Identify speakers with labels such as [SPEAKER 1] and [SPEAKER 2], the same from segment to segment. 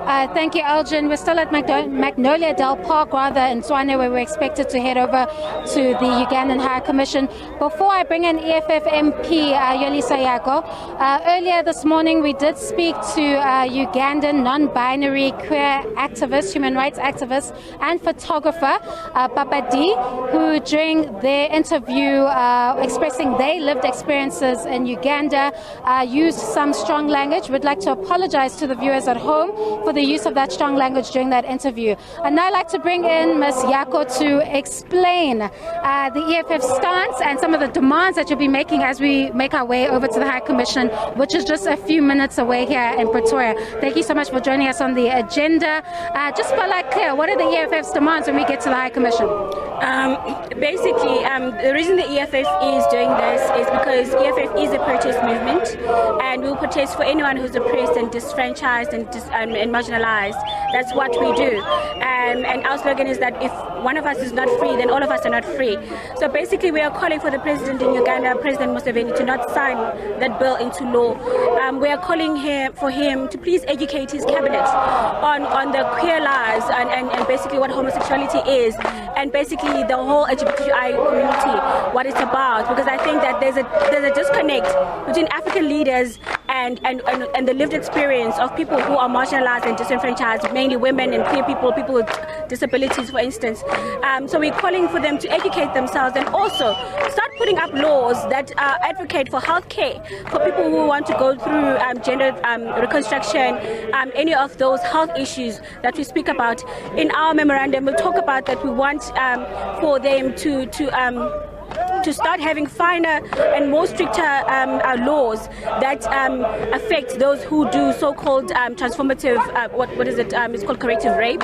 [SPEAKER 1] Thank you, Elgin. We're still at Magnolia Dell Park, rather, in Tswane, where we're expected to head over to the Ugandan High Commission. Before I bring in EFF MP Julius Malema, earlier this morning we did speak to Ugandan non-binary queer activist, human rights activist and photographer Papa D, who during their interview expressing their lived experiences in Uganda used some strong language. We'd like to apologize to the viewers at home for the use of that strong language during that interview. And now I'd like to bring in Ms. Yako to explain the EFF stance and some of the demands that you'll be making as we make our way over to the High Commission, which is just a few minutes away here in Pretoria. Thank you so much for joining us on the agenda. Just for like clear, what are the EFF's demands when we get to the High Commission?
[SPEAKER 2] Basically, the reason the EFF is doing this is because EFF is a protest movement, and we'll protest for anyone who's oppressed and disfranchised and marginalized. That's what we do. And our slogan is that if one of us is not free, then all of us are not free. So basically, we are calling for the president in Uganda, President Museveni, to not sign that bill into law. We are calling for him to please educate his cabinet on the queer lives and basically what homosexuality is, and basically the whole LGBTQI community, what it's about. Because I think that there's a disconnect between African leaders and the lived experience of people who are marginalized and disenfranchised, mainly women and queer people with disabilities, for instance. So we're calling for them to educate themselves and also start putting up laws that advocate for health care for people who want to go through gender reconstruction, any of those health issues that we speak about. In our memorandum, we'll talk about that we want for them to start having finer and more stricter laws that affect those who do so-called transformative, what is it? It's called corrective rape.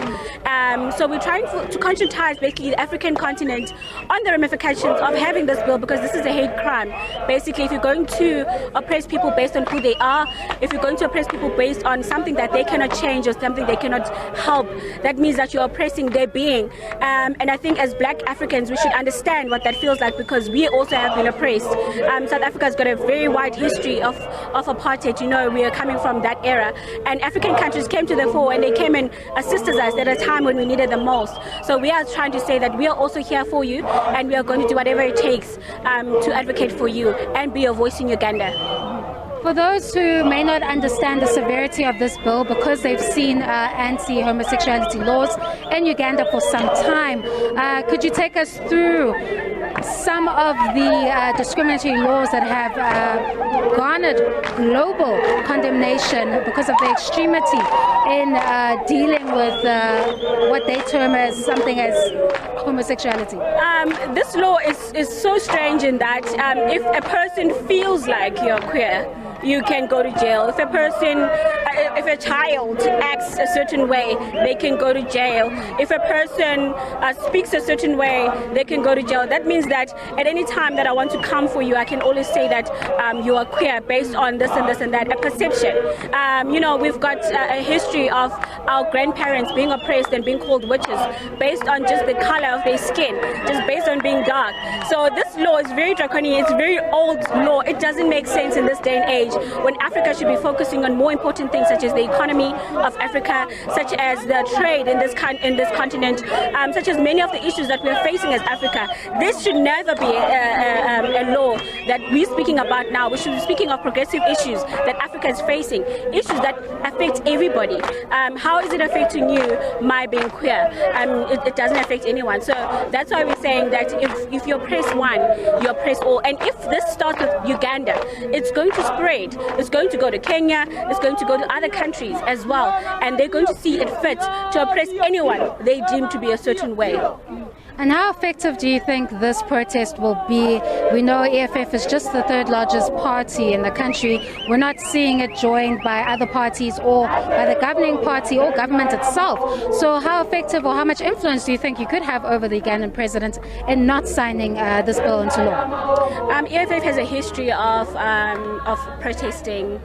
[SPEAKER 2] So we're trying to conscientize basically the African continent on the ramifications of having this bill, because this is a hate crime. Basically, if you're going to oppress people based on who they are, if you're going to oppress people based on something that they cannot change or something they cannot help, that means that you're oppressing their being. And I think as Black Africans, we should understand what that feels like, because we also have been oppressed. South Africa's got a very wide history of apartheid. You know, we are coming from that era. And African countries came to the fore, and they came and assisted us at a time when we needed them most. So we are trying to say that we are also here for you, and we are going to do whatever it takes to advocate for you and be a voice in Uganda.
[SPEAKER 1] For those who may not understand the severity of this bill, because they've seen anti-homosexuality laws in Uganda for some time, could you take us through some of the discriminatory laws that have garnered global condemnation because of the extremity in dealing with what they term as something as homosexuality?
[SPEAKER 2] This law is so strange in that if a person feels like you're queer, you can go to jail. If a child acts a certain way, they can go to jail. If a person speaks a certain way, they can go to jail. That means that at any time that I want to come for you, I can always say that you are queer based on this and this and that, a perception. You know, we've got a history of our grandparents being oppressed and being called witches based on just the color of their skin, just based on being dark. So this law is very draconian. It's a very old law. It doesn't make sense in this day and age, when Africa should be focusing on more important things such as the economy of Africa, such as the trade in this continent, such as many of the issues that we are facing as Africa. This should never be a law that we're speaking about now. We should be speaking of progressive issues that Africa is facing, issues that affect everybody. How is it affecting you, my being queer? It doesn't affect anyone. So that's why we're saying that if you oppress one, you oppress all. And if this starts with Uganda, it's going to spread. It's going to go to Kenya, it's going to go to other countries as well, and they're going to see it fit to oppress anyone they deem to be a certain way.
[SPEAKER 1] And how effective do you think this protest will be? We know EFF is just the third largest party in the country. We're not seeing it joined by other parties or by the governing party or government itself. So how effective or how much influence do you think you could have over the Ugandan president in not signing this bill into law?
[SPEAKER 2] EFF has a history of protesting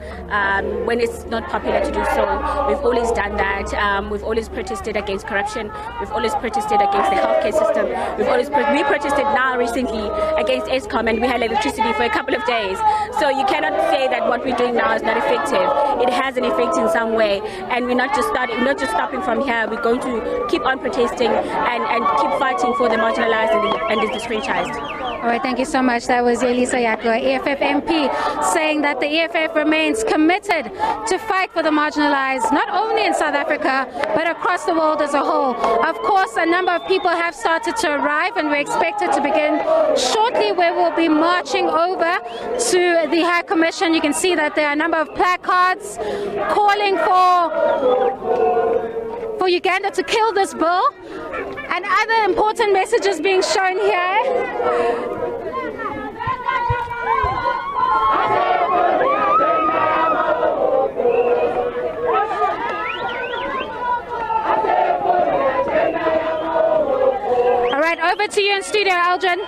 [SPEAKER 2] when it's not popular to do so. We've always done that. We've always protested against corruption. We've always protested against the healthcare system. system. We protested now recently against ESCOM, and we had electricity for a couple of days. So you cannot say that what we're doing now is not effective. It has an effect in some way, and we're not just stopping from here. We're going to keep on protesting and keep fighting for the marginalized and the disenfranchised.
[SPEAKER 1] All right, thank you so much. That was Julius Malema, EFF MP, saying that the EFF remains committed to fight for the marginalized, not only in South Africa, but across the world as a whole. Of course, a number of people have started to arrive, and we're expected to begin shortly, where we'll be marching over to the High Commission. You can see that there are a number of placards calling for Uganda to kill this bill, and other important messages being shown here. All right, over to you in studio, Aldrin.